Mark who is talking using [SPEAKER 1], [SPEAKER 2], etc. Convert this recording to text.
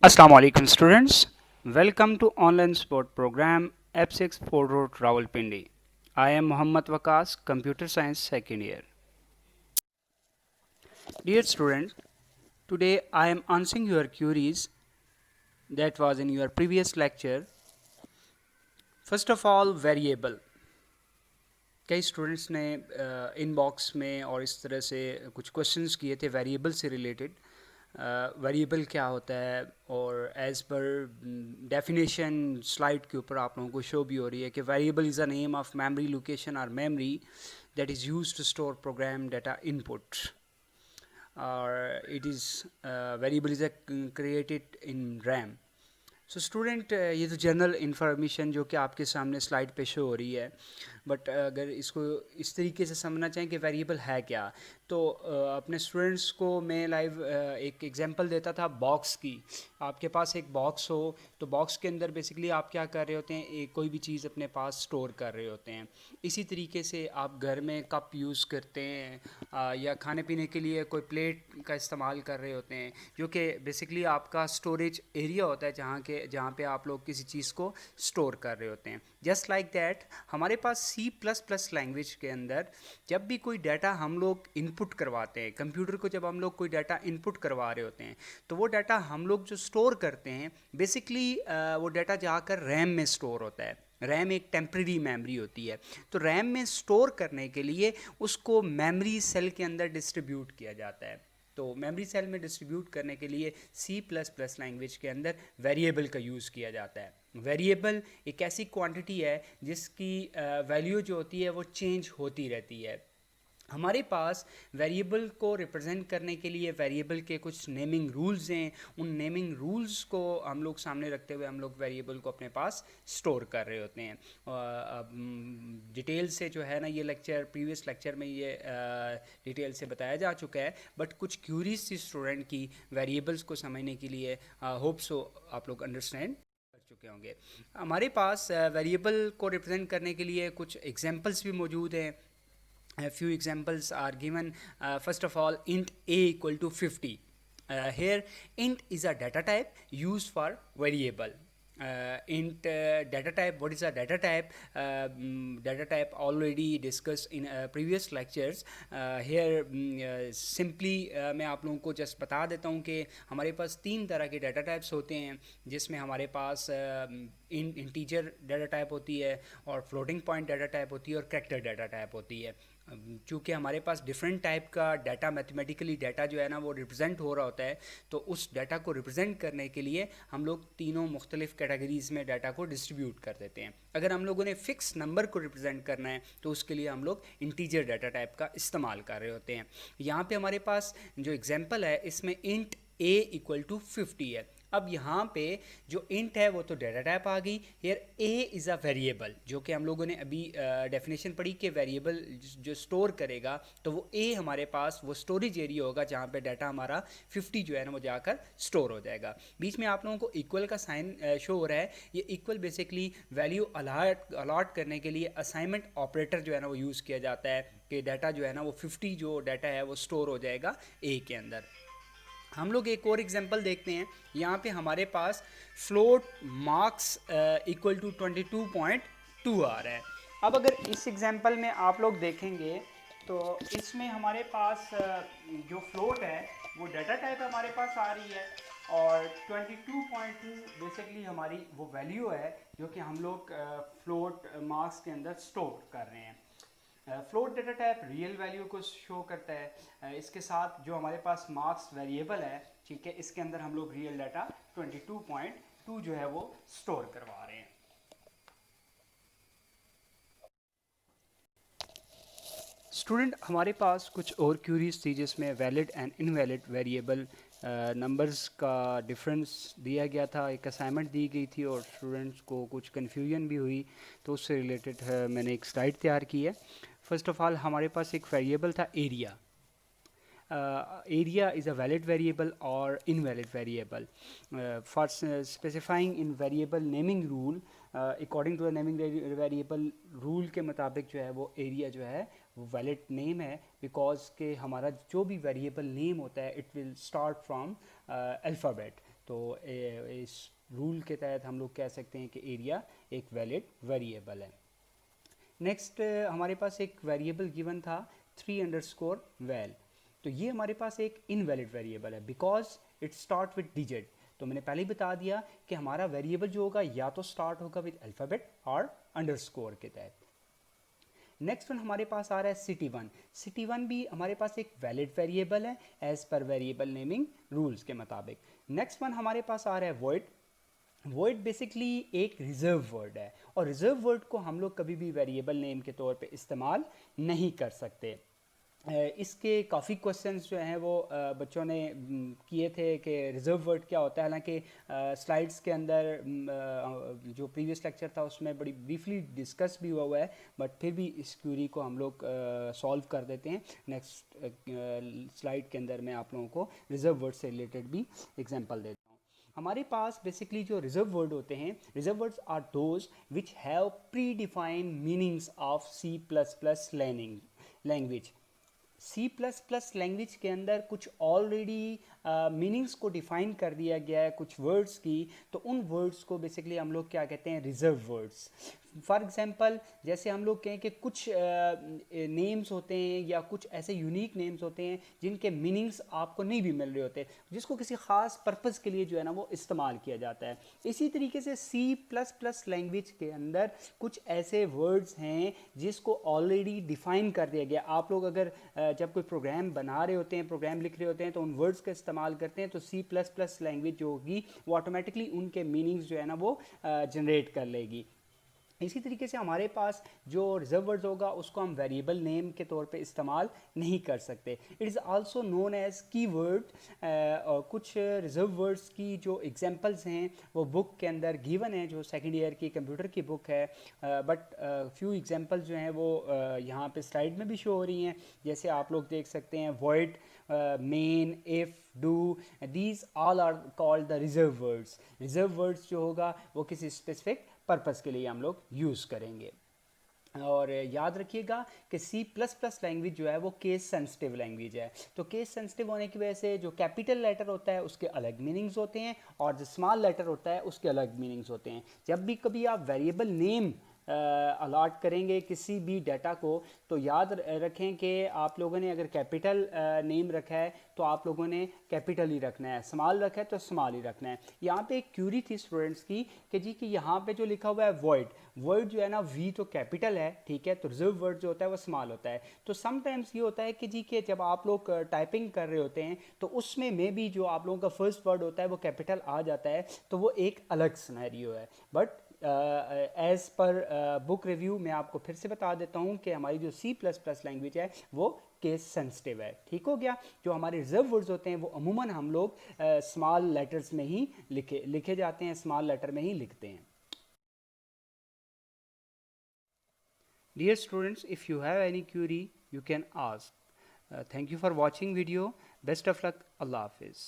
[SPEAKER 1] Assalamu alaikum students. Welcome to online sport program F6 Fort Road Rawalpindi. I am Muhammad Wakas, computer science second year. Dear students, today I am answering your queries that was in your previous lecture. First of all, variable. कई students ने inbox में और इस तरह से कुछ questions किए the variable से रिलेटेड। वेरिएबल क्या होता है और एज़ पर डेफिनेशन स्लाइड के ऊपर आप लोगों को शो भी हो रही है कि variable is a name of memory location और memory that is used to store program data input और it is variable is created in RAM. So student, ये तो जनरल इन्फॉर्मेशन जो कि आपके सामने स्लाइड पे शो हो रही है, बट अगर इसको इस तरीके से समझना चाहें कि वेरिएबल है क्या, तो अपने स्टूडेंट्स को मैं लाइव एक एग्जांपल देता था बॉक्स की। आपके पास एक बॉक्स हो तो बॉक्स के अंदर बेसिकली आप क्या कर रहे होते हैं, एक कोई भी चीज़ अपने पास स्टोर कर रहे होते हैं। इसी तरीके से आप घर में कप यूज़ करते हैं या खाने पीने के लिए कोई प्लेट का इस्तेमाल कर रहे होते हैं, जो कि बेसिकली आपका स्टोरेज एरिया होता है जहाँ पे आप लोग किसी चीज़ को स्टोर कर रहे होते हैं। जस्ट लाइक दैट हमारे पास C++ लैंग्वेज के अंदर जब भी कोई डाटा हम लोग इनपुट करवाते हैं, कंप्यूटर को जब हम लोग कोई डाटा इनपुट करवा रहे होते हैं, तो वो डाटा हम लोग जो स्टोर करते हैं बेसिकली वो डाटा जाकर रैम में स्टोर होता है। रैम एक टेम्प्रेरी मेमोरी होती है, तो रैम में स्टोर करने के लिए उसको मेमोरी सेल के अंदर डिस्ट्रीब्यूट किया जाता है। तो मेमोरी सेल में डिस्ट्रीब्यूट करने के लिए C++ लैंग्वेज के अंदर वेरिएबल का यूज़ किया जाता है। वेरिएबल एक ऐसी क्वांटिटी है जिसकी वैल्यू जो होती है वो चेंज होती रहती है। हमारे पास वेरिएबल को रिप्रेजेंट करने के लिए वेरिएबल के कुछ नेमिंग रूल्स हैं। उन नेमिंग रूल्स को हम लोग सामने रखते हुए हम लोग वेरिएबल को अपने पास स्टोर कर रहे होते हैं। डिटेल से जो है ना, ये लेक्चर प्रीवियस लेक्चर में ये डिटेल से बताया जा चुका है, बट कुछ क्यूरीज थी स्टूडेंट की वेरिएबल्स को समझने के लिए। होप सो आप लोग अंडरस्टैंड कर चुके होंगे। हमारे पास वेरिएबल को रिप्रेजेंट करने के लिए कुछ एग्जांपल्स भी मौजूद हैं। A few examples are given. First of all, int a equal to 50. Here int is a data type used for variable. Int data type, what is a data type? Data type already discussed in previous lectures. Here simply मैं आप लोगों को just बता देता हूँ कि हमारे पास तीन तरह के डाटा टाइप्स होते हैं, जिसमें हमारे पास इंटीजर डाटा टाइप होती है और फ्लोटिंग पॉइंट डाटा टाइप होती है और कैरेक्टर डाटा टाइप होती है। चूँकि हमारे पास डिफरेंट टाइप का डाटा मैथमेटिकली डाटा जो है ना वो रिप्रेजेंट हो रहा होता है, तो उस डाटा को रिप्रेजेंट करने के लिए हम लोग तीनों मुख्तलिफ कैटेगरीज़ में डाटा को डिस्ट्रीब्यूट कर देते हैं। अगर हम लोगों ने फिक्स नंबर को रिप्रेजेंट करना है तो उसके लिए हम लोग इंटीजर डाटा टाइप का इस्तेमाल कर रहे होते हैं। यहाँ पे हमारे पास जो एग्जांपल है इसमें इंट a इक्वल टू 50 है। अब यहाँ पे जो इंट है वो तो डाटा टाइप आ गई। यार a इज़ अ वेरिएबल, जो कि हम लोगों ने अभी डेफिनेशन पढ़ी कि वेरिएबल जो स्टोर करेगा तो वो a हमारे पास वो स्टोरेज एरिया होगा जहाँ पे डाटा हमारा 50 जो है ना वो जाकर स्टोर हो जाएगा। बीच में आप लोगों को इक्वल का साइन शो हो रहा है। ये इक्वल बेसिकली वैल्यू अलॉट करने के लिए असाइनमेंट ऑपरेटर जो है ना वो यूज़ किया जाता है कि डाटा जो है ना वो 50 जो डाटा है वो स्टोर हो जाएगा a के अंदर। हम लोग एक और एग्जांपल देखते हैं। यहाँ पे हमारे पास फ्लोट मार्क्स इक्वल टू 22.2 आ रहा है। अब अगर इस एग्जांपल में आप लोग देखेंगे तो इसमें हमारे पास जो फ्लोट है वो डाटा टाइप हमारे पास आ रही है और 22.2 बेसिकली हमारी वो वैल्यू है जो कि हम लोग फ्लोट मार्क्स के अंदर स्टोर कर रहे हैं। Float data type real value को शो करता है। इसके साथ जो हमारे पास मार्क्स वेरिएबल है, ठीक है, इसके अंदर हम लोग रियल डाटा 22.2 जो है वो स्टोर करवा रहे हैं। स्टूडेंट, हमारे पास कुछ और क्यूरीज थी जिसमें valid and invalid variable numbers का डिफरेंस दिया गया था। एक असाइनमेंट दी गई थी और स्टूडेंट्स को कुछ कन्फ्यूजन भी हुई, तो उससे रिलेटेड मैंने एक स्लाइड तैयार की है। फर्स्ट ऑफ ऑल हमारे पास एक वेरिएबल था area. Area is a valid variable or invalid variable. For specifying in variable naming rule, according to the naming variable rule के मुताबिक जो है वो area जो है वो valid name है, because के हमारा जो भी variable name होता है it will start from alphabet। तो इस रूल के तहत हम लोग कह सकते हैं कि एरिया एक वैलिड वेरिएबल है। नेक्स्ट हमारे पास एक वेरिएबल गिवन था 3_val, तो ये हमारे पास एक इनवैलिड वेरिएबल है because it start with digit. तो मैंने पहले ही बता दिया कि हमारा वेरिएबल जो होगा या तो स्टार्ट होगा विद अल्फ़ाबेट और अंडरस्कोर के तहत। नेक्स्ट वन हमारे पास आ रहा है city1। city1 भी हमारे पास एक वैलिड वेरिएबल है एज पर वेरिएबल नेमिंग रूल्स के मुताबिक। नेक्स्ट वन हमारे पास आ रहा है void। void बेसिकली एक रिजर्व वर्ड है और रिजर्व वर्ड को हम लोग कभी भी वेरिएबल नेम के तौर पे इस्तेमाल नहीं कर सकते। इसके काफ़ी क्वेश्चंस जो हैं वो बच्चों ने किए थे कि रिजर्व वर्ड क्या होता है। हालांकि स्लाइड्स के अंदर जो प्रीवियस लेक्चर था उसमें बड़ी ब्रीफली डिस्कस भी हुआ है, बट फिर भी इस क्यूरी को हम लोग सॉल्व कर देते हैं। नेक्स्ट स्लाइड के अंदर मैं आप लोगों को रिजर्व वर्ड से रिलेटेड भी एग्जांपल देता हूँ। हमारे पास बेसिकली जो रिजर्व वर्ड होते हैं, reserve words are those which have predefined meanings of C++ language. C++ language के अंदर कुछ ऑलरेडी मीनिंग्स को डिफाइन कर दिया गया है कुछ वर्ड्स की, तो उन वर्ड्स को बेसिकली हम लोग क्या कहते हैं, रिजर्व वर्ड्स। फॉर एग्जांपल जैसे हम लोग कहें कि कुछ नेम्स होते हैं या कुछ ऐसे यूनिक नेम्स होते हैं जिनके मीनिंग्स आपको नहीं भी मिल रहे होते, जिसको किसी ख़ास पर्पज़ के लिए जो है ना वो इस्तेमाल किया जाता है। इसी तरीके से C++ लैंग्वेज के अंदर कुछ ऐसे वर्ड्स हैं जिसको ऑलरेडी डिफाइन कर दिया गया। आप लोग अगर जब कोई प्रोग्राम बना रहे होते हैं, प्रोग्राम लिख रहे होते हैं, तो उन वर्ड्स का इस्तेमाल करते हैं, तो C++ लैंग्वेज जो होगी वो ऑटोमेटिकली उनके मीनिंग्स जो है ना वो जनरेट कर लेगी। इसी तरीके से हमारे पास जो रिजर्व वर्ड्स होगा उसको हम वेरिएबल नेम के तौर पे इस्तेमाल नहीं कर सकते। It is also known as keyword. और कुछ रिजर्व वर्ड्स की जो एग्जांपल्स हैं वो बुक के अंदर गिवन है, जो सेकेंड ईयर की कंप्यूटर की बुक है, बट फ्यू एग्जांपल्स जो हैं वो यहाँ पे स्लाइड में भी शो हो रही हैं। जैसे आप लोग देख सकते हैं void, main, if, do, these all are called the reserve words. Reserve words जो होगा वो किसी स्पेसिफिक पर्पज़ के लिए हम लोग यूज़ करेंगे। और याद रखिएगा कि C++ लैंग्वेज जो है वो केस सेंसिटिव लैंग्वेज है। तो केस सेंसिटिव होने की वजह से जो कैपिटल लेटर होता है उसके अलग मीनिंग्स होते हैं और जो स्मॉल लेटर होता है उसके अलग मीनिंग्स होते हैं। जब भी कभी आप वेरिएबल नेम अलॉट करेंगे किसी भी डाटा को, तो याद रखें कि आप लोगों ने अगर कैपिटल नेम रखा है तो आप लोगों ने कैपिटल ही रखना है, स्मॉल रखा है तो स्मॉल ही रखना है। यहाँ पे एक क्यूरी थी स्टूडेंट्स की कि जी कि यहाँ पे जो लिखा हुआ है वर्ड जो है ना, वी तो कैपिटल है, ठीक है, तो रिजर्व वर्ड जो होता है वो स्मॉल होता है। तो समटाइम्स ये होता है कि जी कि जब आप लोग टाइपिंग कर रहे होते हैं तो उसमें मे भी जो आप लोगों का फर्स्ट वर्ड होता है वो कैपिटल आ जाता है, तो वो एक अलग सिनेरियो है। But as per book review मैं आपको फिर से बता देता हूँ कि हमारी जो C++ लैंग्वेज है वो केस सेंसिटिव है। ठीक हो गया। जो हमारे रिजर्व वर्ड्स होते हैं वो अमूमन हम लोग स्मॉल लेटर्स में ही लिखे जाते हैं, स्मॉल लेटर में ही लिखते हैं। Dear students, if you have any query, you can ask. Thank you for watching video. Best of luck. Allah Hafiz.